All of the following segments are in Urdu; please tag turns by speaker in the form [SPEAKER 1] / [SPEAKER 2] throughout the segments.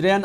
[SPEAKER 1] 3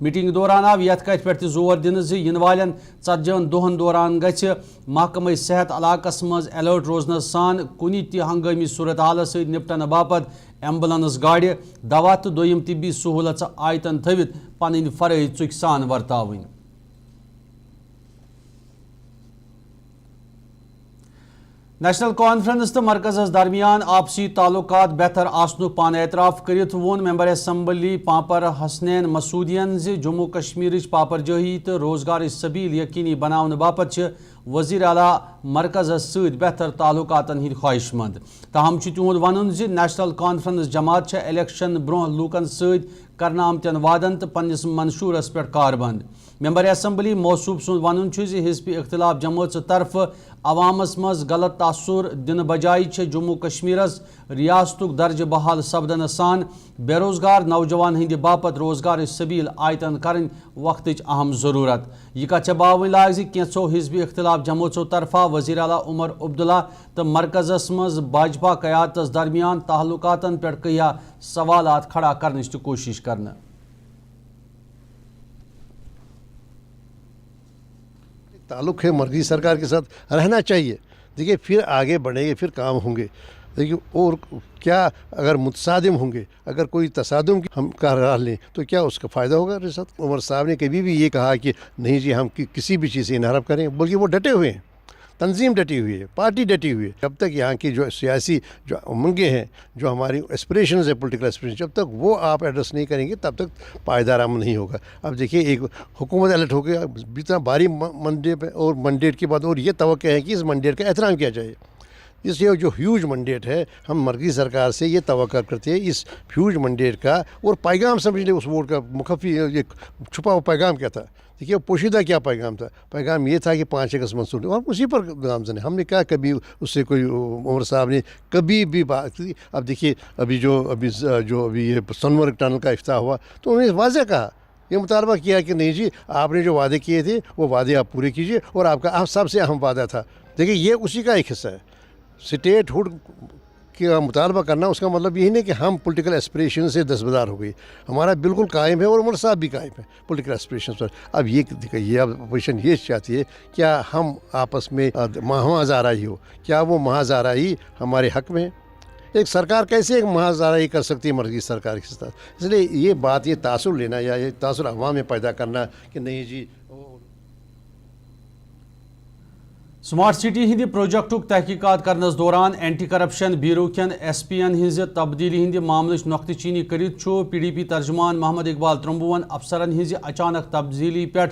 [SPEAKER 1] میٹنگ دوران آو یتھ کتھ پہ زور دن ین والن 40 دہن دوران گھ محکمہ صحت علاقس مز الرٹ روزنس سان کنہ تہ ہنگامی صورت حال ست نپٹن باپت ایمبولینس گاڑ دوا تو دویم طبی سہولت آیتن تھوت پن فرائض چک سان ورتاون نیشنل کانفرنس تو مرکز درمیان آپسی تعلقات بہتر آسنک پان اعتراف کرت وون ممبر اسمبلی پاپر حسنین مسعودین جموں کشمیر پاپر جوہی تو روزگار سبیل یقینی بناؤن باپت وزیر اعلیٰ مرکز ست بہتر تعلقات ہند خواہش مند تاہم تہد ون نیشنل کانفرنس جماعت الیکشن برہ لوکن ست کرنا آمتین وعدن تو پنس منشورس پہ کاربند ممبر اسمبلی موصوف سن ون حزب اختلاف جماعت طرف عوامس مز غلط تاثر دن بجائے جموں کشمیرس ریاستک درجہ بحال سپدن سان بے روزگار نوجوان ہند باپت روزگار سبیل آیتن کرن وقت اہم ضرورت یہ کت باون لاگ کینچو حزب اختلاف جماعتوں طرفہ وزیر اعلیٰ عمر عبداللہ تو مرکزس مز بھاجپا قیادتس درمیان تعلقاتن پہ کیا سوالات کھڑا کرنچ کوشش کرنا
[SPEAKER 2] تعلق ہے مرکزی سرکار کے ساتھ رہنا چاہیے. دیکھیے پھر آگے بڑھیں گے پھر کام ہوں گے. دیکھیے اور کیا اگر متصادم ہوں گے اگر کوئی تصادم ہم کا راہ لیں تو کیا اس کا فائدہ ہوگا ریاست. عمر صاحب نے کبھی بھی یہ کہا کہ نہیں جی ہم کسی بھی چیز سے انحراف کریں بلکہ وہ ڈٹے ہوئے ہیں. تنظیم ڈٹی ہوئی ہے پارٹی ڈٹی ہوئی ہے. جب تک یہاں کی جو سیاسی جو امنگیں ہیں جو ہماری اسپریشنز ہیں پولیٹیکل اسپریشن جب تک وہ آپ ایڈریس نہیں کریں گے تب تک پائیدار امن نہیں ہوگا. اب دیکھیے ایک حکومت الرٹ ہو گیا اتنا بھاری منڈیٹ اور منڈیٹ کے بعد اور یہ توقع ہے کہ اس منڈیٹ کا احترام کیا جائے. اس لیے جو ہیوج منڈیٹ ہے ہم مرکزی سرکار سے یہ توقع کرتے ہیں اس ہیوج منڈیٹ کا اور پیغام سمجھ لیں اس ووٹ کا مخفی یہ چھپا ہوا پیغام کیا تھا. دیکھیے پوشیدہ کیا پیغام تھا. پیغام یہ تھا کہ 5 اگست منسوخ اور اسی پر گامزن ہے. ہم نے کہا کبھی اس سے کوئی عمر صاحب نے کبھی بھی بات کی. اب دیکھیے ابھی یہ سنور ٹنل کا افتتاح ہوا تو انہوں نے واضح کہا یہ مطالبہ کیا کہ نہیں جی آپ نے جو وعدے کیے تھے وہ وعدے آپ پورے کیجیے اور آپ کا سب سے اہم وعدہ تھا. دیکھیے یہ اسی کا ایک حصہ ہے. اسٹیٹ ہوڈ کا مطالبہ کرنا اس کا مطلب یہی نہیں کہ ہم پولیٹیکل اسپریشن سے دستبردار ہو گئی. ہمارا بالکل قائم ہے اور عمر صاحب بھی قائم ہے پولیٹیکل اسپریشن پر. اب یہ اپوزیشن یہ چاہتی ہے کیا ہم آپس میں محاذ آرائی ہو. کیا وہ محاذ آرائی ہمارے حق میں ہے؟ ایک سرکار کیسے ایک محاذ آرائی کر سکتی ہے مرکزی سرکار کے ساتھ. اس لیے یہ بات یہ تاثر لینا یا یہ تاثر عوام میں پیدا کرنا کہ نہیں جی
[SPEAKER 1] سمارٹ سٹی ہند پروجیکٹک تحقیقات کرنس دوران اینٹی کرپشن بیورو کین ایس پی این ہز تبدیلی ہند معاملچ نقطہ چینی کرت پی ڈی پی ترجمان محمد اقبال ترمبوون افسرن ہز اچانک تبدیلی پہ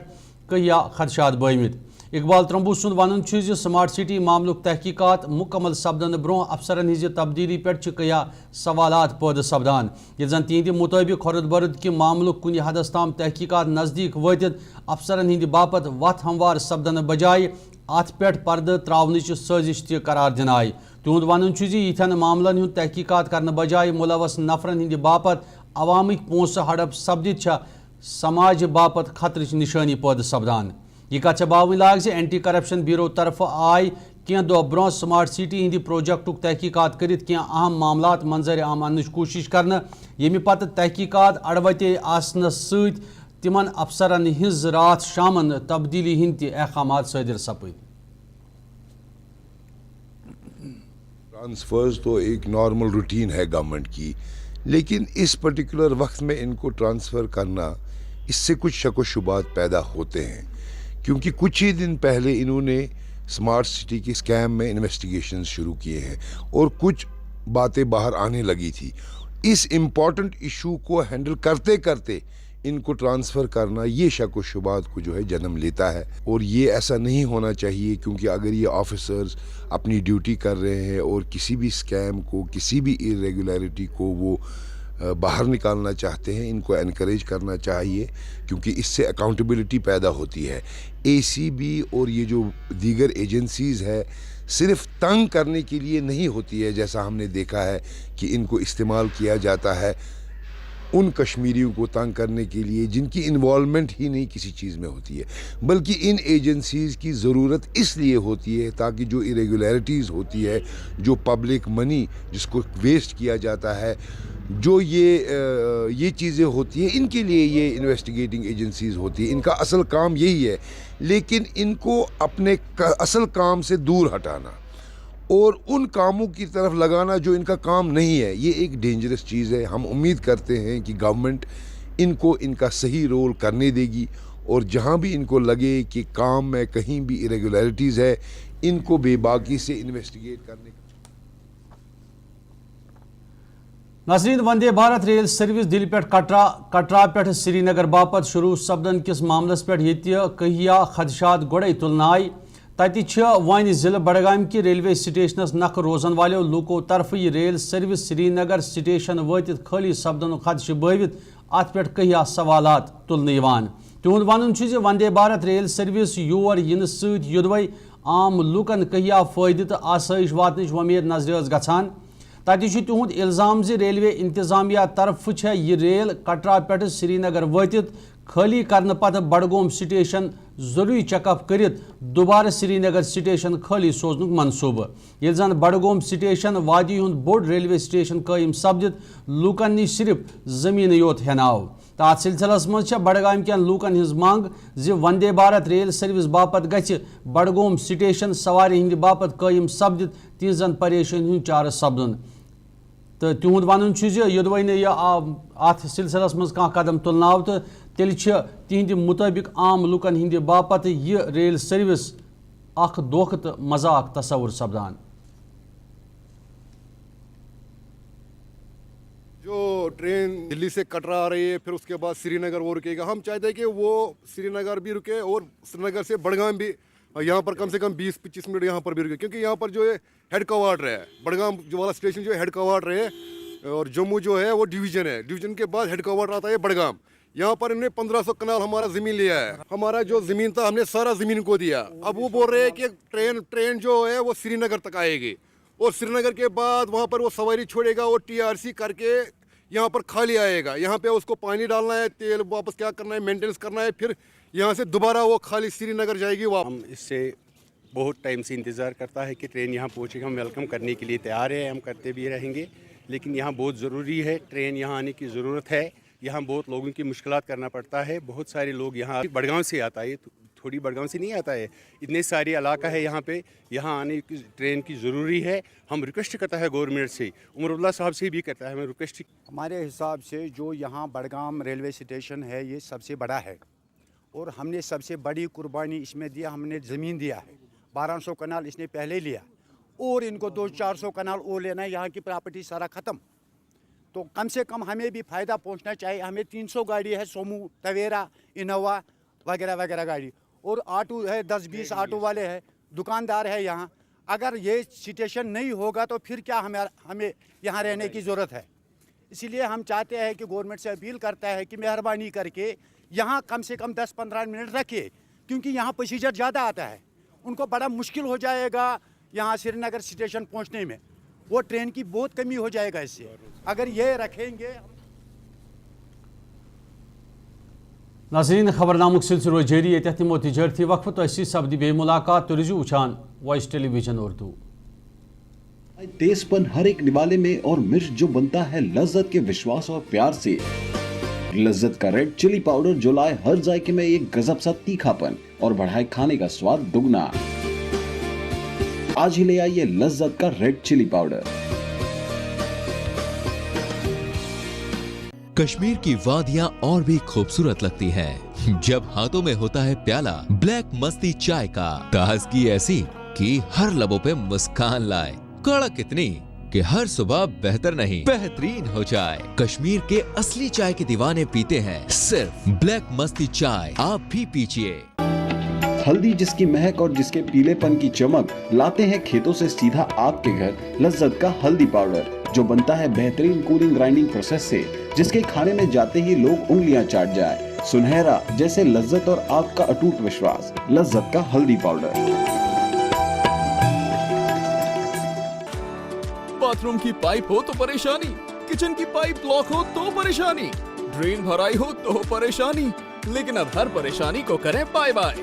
[SPEAKER 1] کیا خدشات بٲمت. اقبال ترمبو سند ون سمارٹ سٹی معاملک تحقیقات مکمل سپدن برہ افسرن ہز تبدیلی پہ کیا سوالات پید سپدان. یہ زن تہند مطابق خورد برد کہ معاملک کن حدس تام تحقیقات نزدیک واتت افسرن ہند باپت وت ہموار سپدن بجائے ات پہ پردہ تراونچ سازش تہ قرار دن آئی. تہد ون یتھن معاملن ہند تحقیقات کرنے بجائے ملوث نفرن ہند باپت عوامک پونسہ ہڑپ سپدت سماج باپت خطرچ نشانی پید سپدان. یہ کت باون لاگ اینٹی کرپشن بیورو طرف آئی کی دہ برہ سمارٹ سٹی ہند پروجیکٹک تحقیقات کرت کی اہم معاملات منظر عام انچ کوشش کرنا یمہ پتہ تحقیقات اڑوتے آسنس ست تمن افسرن ہز رات شامن تبدیلی ہند تہ احکامات صادر سپد.
[SPEAKER 3] ٹرانسفرز تو ایک نارمل روٹین ہے گورنمنٹ کی لیکن اس پرٹیکولر وقت میں ان کو ٹرانسفر کرنا اس سے کچھ شک و شبہات پیدا ہوتے ہیں کیونکہ کچھ ہی دن پہلے انہوں نے سمارٹ سٹی کے اسکیم میں انویسٹیگیشنز شروع کیے ہیں اور کچھ باتیں باہر آنے لگی تھی. اس امپورٹنٹ ایشو کو ہینڈل کرتے کرتے ان کو ٹرانسفر کرنا یہ شک و شبہات کو جو ہے جنم لیتا ہے اور یہ ایسا نہیں ہونا چاہیے کیونکہ اگر یہ آفیسرز اپنی ڈیوٹی کر رہے ہیں اور کسی بھی اسکیم کو کسی بھی irregularity کو وہ باہر نکالنا چاہتے ہیں ان کو انکریج کرنا چاہیے کیونکہ اس سے اکاؤنٹیبلٹی پیدا ہوتی ہے. ACB اور یہ جو دیگر ایجنسیز ہے صرف تنگ کرنے کے لیے نہیں ہوتی ہے جیسا ہم نے دیکھا ہے کہ ان کو استعمال کیا جاتا ہے ان کشمیریوں کو تنگ کرنے کے لیے جن کی انوالومنٹ ہی نہیں کسی چیز میں ہوتی ہے بلکہ ان ایجنسیز کی ضرورت اس لیے ہوتی ہے تاکہ جو irregularities ہوتی ہے جو پبلک منی جس کو ویسٹ کیا جاتا ہے جو یہ چیزیں ہوتی ہیں ان کے لیے یہ انویسٹیگیٹنگ ایجنسیز ہوتی ہیں، ان کا اصل کام یہی ہے، لیکن ان کو اپنے اصل کام سے دور ہٹانا اور ان کاموں کی طرف لگانا جو ان کا کام نہیں ہے، یہ ایک ڈینجرس چیز ہے۔ ہم امید کرتے ہیں کہ گورنمنٹ ان کو ان کا صحیح رول کرنے دے گی، اور جہاں بھی ان کو لگے کہ کام میں کہیں بھی ایریگولیرٹیز ہے ان کو بے باکی سے انویسٹیگیٹ کرنے۔
[SPEAKER 1] ناظرین، وندے بھارت ریل سروس دل پہ کٹرا پہ سری نگر باپت شروع سپدن کس معاملس پہ کہیا خدشات گوڑے تلن آئی۔ تتہ ون ضلع بڈگام کہ ریلوے سٹیشنس نکھ روزن والو لوکو طرف یہ rail service Srinagar station واتت خالی سپدن خدشہ بٲوِتھ ات پہ کہیا سوالات تلن۔ تہد ون وندے بھارت ریل سروس یور ین ست یودوے عام لوکن کہیا فائدہ تو آسائش واتنچ ومید نظر گھان۔ تتہ تہد الزام ریلوے انتظامیہ طرف یہ ریل کٹرا پہ سری نگر واتت خالی کرنے پتہ بڈگوم سٹیشن ضروری چیک اپ کرت دوبارہ سری نگر سٹیشن خالی سوزنک منصوبہ، یل زن بڈگوم سٹیشن وادی ہند بوڑ ریلوے سٹیشن قائم سپدت لوکن نش صرف زمین یوت ہناو۔ ات سلسلس مز بڈگام کین لوکن ہز مانگ زِ وندے بھارت ریل سروس باپت گژھِ بڈگوم سٹیشن سواری ہند باپت قائم سپدت تہذن پریشانی ہند چارہ سپدن۔ تو تہد ون یودوے ات سلسلس مز قدم تلن آو تو تیل تہند مطابق عام لوکن ہند باپت یہ ریل سروس اخ دھوکہ تو مذاق تصور سپدان۔
[SPEAKER 4] جو ٹرین دلی سے کٹرا آ رہی ہے پھر اس کے بعد سری نگر وہ رکے گا، ہم چاہتے ہیں کہ وہ سری نگر بھی رکے اور سری نگر سے بڈگام بھی یہاں پر کم سے کم 20-25 منٹ یہاں پر بھی رکے، کیونکہ یہاں پر جو ہے ہیڈ کوارٹر ہے بڈگام جو والا اسٹیشن جو ہے ہیڈ کوارٹر ہے، اور جموں جو ہے وہ ڈویژن ہے، ڈویژن کے بعد ہیڈ کوارٹر آتا ہے بڈگام۔ یہاں پر انہوں نے 1500 کنال ہمارا زمین لیا ہے، ہمارا جو زمین تھا ہم نے سارا زمین کو دیا۔ اب وہ بول رہے ہیں کہ ٹرین جو ہے وہ سری نگر تک آئے گی، اور سری نگر کے بعد وہاں پر وہ سواری چھوڑے گا اور TRC کر کے یہاں پر خالی آئے گا، یہاں پہ اس کو پانی ڈالنا ہے، تیل واپس کیا کرنا ہے، مینٹیننس کرنا ہے، پھر یہاں سے دوبارہ وہ خالی سری نگر جائے گی واپس۔
[SPEAKER 5] ہم اس سے بہت ٹائم سے انتظار کرتا ہے کہ ٹرین یہاں پہنچے گا، ہم ویلکم کرنے کے لیے تیار ہیں، ہم کرتے بھی رہیں گے، لیکن یہاں بہت ضروری ہے، ٹرین یہاں آنے کی ضرورت ہے۔ یہاں بہت لوگوں کی مشکلات کرنا پڑتا ہے، بہت سارے لوگ یہاں بڈگام سے آتا ہے، تھوڑی بڈگام سے نہیں آتا ہے، اتنے سارے علاقہ ہے یہاں پہ، یہاں آنے کی ٹرین کی ضروری ہے۔ ہم ریکویسٹ کرتا ہے گورنمنٹ سے، عمر اللہ صاحب سے بھی کرتا ہے ہمیں ریکویسٹ۔
[SPEAKER 6] ہمارے حساب سے جو یہاں بڈگام ریلوے اسٹیشن ہے یہ سب سے بڑا ہے، اور ہم نے سب سے بڑی قربانی اس میں دیا، ہم نے زمین دیا ہے، 1200 کنال اس نے پہلے لیا، اور ان کو 200-400 کنال اور لینا ہے، یہاں کی پراپرٹی سارا ختم، تو کم سے کم ہمیں بھی فائدہ پہنچنا چاہیے۔ ہمیں 300 گاڑی ہے، سومو، تویرا، انووا وغیرہ وغیرہ گاڑی، اور آٹو ہے 10-20 آٹو والے ہیں، دکاندار ہے یہاں۔ اگر یہ سٹیشن نہیں ہوگا تو پھر کیا ہمیں یہاں رہنے کی ضرورت ہے؟ اسی لیے ہم چاہتے ہیں کہ گورنمنٹ سے اپیل کرتا ہے کہ مہربانی کر کے یہاں کم سے کم 10-15 منٹ رکھے، کیونکہ یہاں پسیجر زیادہ آتا ہے، ان کو بڑا مشکل ہو جائے گا یہاں سری نگر سٹیشن پہنچنے میں، وہ ٹرین کی بہت کمی ہو جائے گا اس سے اگر یہ رکھیں گے۔
[SPEAKER 1] ناظرین، خبرنامک سلسلہ روز جاری، یہ تمو تجارتی وقفہ تو اسی سپدی بے ملاقات، تو رجوع وچھان وائس ٹیلی ویژن اردو۔
[SPEAKER 7] تیز پن ہر ایک نوالے میں اور مرچ جو بنتا ہے لذت کے وشواس اور پیار سے۔ لذت کا ریڈ چلی پاؤڈر جو لائے ہر ذائقے میں ایک گزب سا تیکھا پن اور بڑھائے کھانے کا سواد دگنا۔ آج ہی لے آئیے لذت کا ریڈ چلی پاؤڈر۔
[SPEAKER 8] کشمیر کی وادیاں اور بھی خوبصورت لگتی ہیں جب ہاتھوں میں ہوتا ہے پیالہ بلیک مستی چائے کا، تازگی ایسی کہ ہر لبوں پہ مسکان لائے، کڑک اتنی کہ ہر صبح بہتر نہیں بہترین ہو جائے۔ کشمیر کے اصلی چائے کے دیوانے پیتے ہیں صرف بلیک مستی چائے، آپ بھی پیجئے۔
[SPEAKER 7] ہلدی جس کی مہک اور جس کے پیلے پن کی چمک، لاتے ہیں کھیتوں سے سیدھا آپ کے گھر لذت کا ہلدی پاؤڈر جو بنتا ہے بہترین کولنگ گرائنڈنگ پروسیس سے، جس کے کھانے میں جاتے ہی لوگ انگلیاں چاٹ جائیں۔ سنہرا جیسے لذت اور آپ کا اٹوٹ وشواس، لذت کا ہلدی پاؤڈر۔
[SPEAKER 9] باتھ روم کی پائپ ہو تو پریشانی، کچن کی پائپ بلاک ہو تو پریشانی، ڈرین بھرائی ہو تو پریشانی، لیکن اب ہر پریشانی کو کریں بائے بائے۔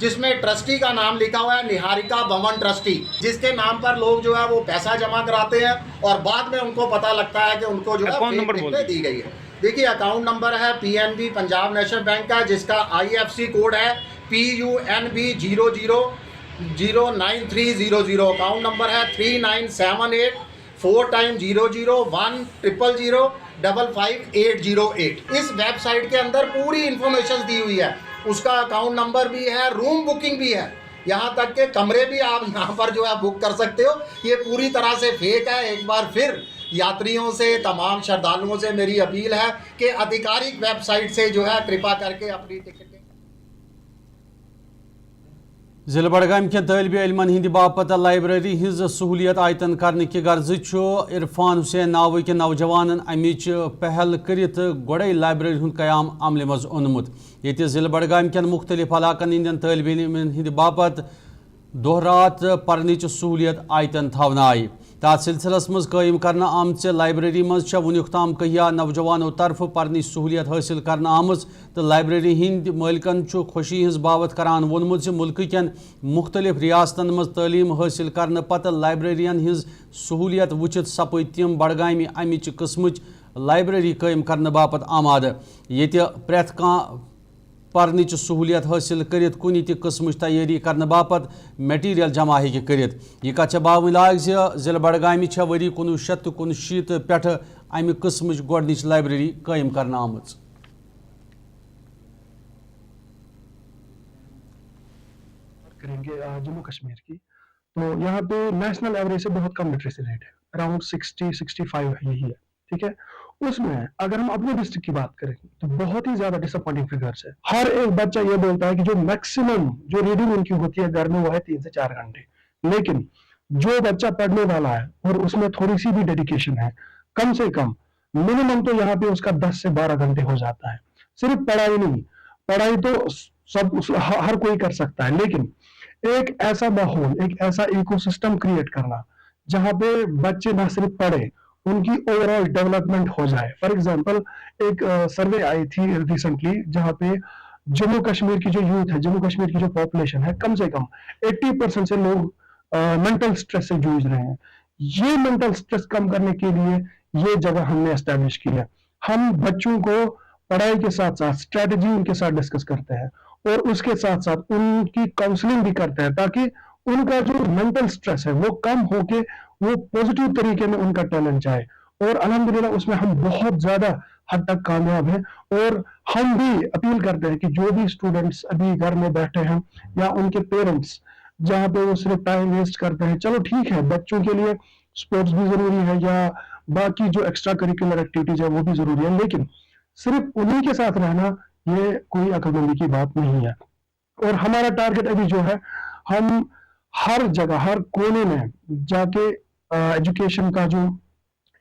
[SPEAKER 10] جس میں ٹرسٹی کا نام لکھا ہوا ہے نہاریکا بھون ٹرسٹی، جس کے نام پر لوگ جو ہے وہ پیسہ جمع کراتے ہیں اور بعد میں ان کو پتہ لگتا ہے کہ ان کو جو ہے فیک ٹکٹیں دی گئی ہے۔ دیکھیے اکاؤنٹ نمبر ہے PNB پنجاب نیشنل بینک کا، جس کا IFC کوڈ ہے PUNB 00009300، اکاؤنٹ نمبر ہے 3978-400-100-55808۔ اس ویب سائٹ کے اندر پوری انفارمیشن دی ہوئی ہے، اس کا اکاؤنٹ نمبر بھی ہے، روم بکنگ بھی ہے، یہاں تک کہ کمرے بھی آپ یہاں پر جو ہے بک کر سکتے ہو۔ یہ پوری طرح سے فیک ہے۔ ایک بار پھر یاتریوں سے، تمام شردالوؤں سے میری اپیل ہے کہ ادھیکارک ویب سائٹ سے جو ہے کرپا کر کے اپنی ٹکٹیں۔
[SPEAKER 1] ضلع بڈگام کن طالب علمن ہند باپت لائبریری ہز سہولیت آیتن کرنے کی غرض عرفان حسین ناوک نوجوان امچ پہل کرت گوڑے لائبریری ہند قیام عمل مز اونمت۔ یہ ضلع بڈگام کن مختلف علاقن ہند طالب علمن ہند باپت دہ رات پرنچ سہولیت آیتن تھونہ آئی۔ تات سلسلس مز قائم کرنا آمچ لائبریری مز ونیک تام کہیا نوجوانوں طرف پرنچ سہولیت حاصل کرنا آمز تو لائبریری ہند مالکن خوشی ہز بابت کران وونمت ملک کن مختلف ریاستن مز تعلیم حاصل کرنے پتہ لائبریرین ہز سہولیت وچت سپد تم بڈگامی امچ قسمچ لائبریری قائم کرنے باپت آمادہ۔ یہ پریت کان پرنچ سہولیت حاصل کرت کن تہ قسمچ تیاری کرنے باپت میٹیریل جمع ہیکہ کرت۔ یہ کت باولاگ ضلع بڈگامی وری 1969 پہ امہ قسمچ گۄڈنچ لائبریری قائم کرنا آمٕژ۔
[SPEAKER 11] کریں گے جموں کشمیر کی، تو یہاں پہ نیشنل ایوریج سے بہت کم لٹریسی ریٹ ہے، اراؤنڈ 60-65 یہی ہے، ٹھیک ہے۔ اس میں اگر ہم اپنے ڈسٹرکٹ کی بات کریں تو بہت ہی زیادہ ڈس اپوائنٹنگ فگرس ہے۔ ہر ایک بچہ یہ بولتا ہے کہ جو میکسیمم جو ریڈنگ ان کی ہوتی ہے گھر میں وہ ہے 3 سے 4 گھنٹے، لیکن جو بچہ پڑھنے والا ہے اور اس میں تھوڑی سی بھی ڈیڈیکیشن ہے، کم سے کم منیمم تو یہاں پہ اس کا 10 سے 12 گھنٹے ہو جاتا ہے۔ صرف پڑھائی نہیں، پڑھائی تو ہر کوئی کر سکتا ہے، لیکن ایک ایسا ماحول، ایک ایسا ایکو سسٹم کریٹ کرنا جہاں پہ بچے نہ صرف پڑھے، ان کی اوور آل ڈیولپمنٹ ہو جائے۔ فار ایگزامپل ایک سروے آئی تھی ریسنٹلی جہاں پہ جموں کشمیر کی جو یوتھ ہے، جموں کشمیر کی جو پاپولیشن ہے، کم سے کم 80% سے لوگ مینٹل سٹریس سے جوجھ رہے ہیں۔ یہ مینٹل سٹریس کم کرنے کے لیے یہ جگہ ہم نے اسٹیبلش کی ہے۔ ہم بچوں کو پڑھائی کے ساتھ ساتھ اسٹریٹجی ان کے ساتھ ڈسکس کرتے ہیں اور اس کے ساتھ ساتھ ان کی کاؤنسلنگ بھی کرتے ہیں تاکہ ان کا جو مینٹل سٹریس ہے وہ کم ہو کے وہ پوزیٹیو طریقے میں ان کا ٹیلنٹ جائے، اور الحمدللہ اس میں ہم بہت زیادہ حد تک کامیاب ہیں۔ اور ہم بھی اپیل کرتے ہیں کہ جو بھی اسٹوڈنٹس ابھی گھر میں بیٹھے ہیں یا ان کے پیرنٹس جہاں پہ وہ صرف ٹائم ویسٹ کرتے ہیں، چلو ٹھیک ہے بچوں کے لیے اسپورٹس بھی ضروری ہے یا باقی جو ایکسٹرا کریکولر ایکٹیویٹیز ہے وہ بھی ضروری ہے، لیکن صرف انہی کے ساتھ رہنا یہ کوئی عقل مندی کی بات نہیں ہے۔ اور ہمارا ٹارگٹ ابھی جو ہے، ہم ہر جگہ ہر کونے میں جا کے ایجوکیشن کا جو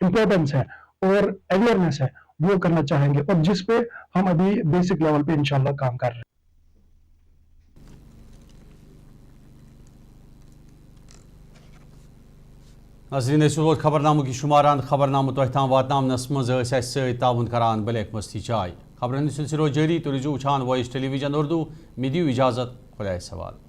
[SPEAKER 11] امپورٹنس ہے اور اویئرنیس ہے وہ کرنا چاہیں گے، اور جس پہ ہم ابھی بیسک لیول پہ انشاءاللہ کام کر رہے ہیں۔
[SPEAKER 1] ناظرین خبر نامہ کی شماران خبر نامہ تہ تام واتنامنس مز تعاون کران بلیک مستی چائے۔ خبرن سلسلہ جاری تو روزو وچھان وائس ٹیلی ویژن اردو، مے دیو اجازت، خدا حوالہ۔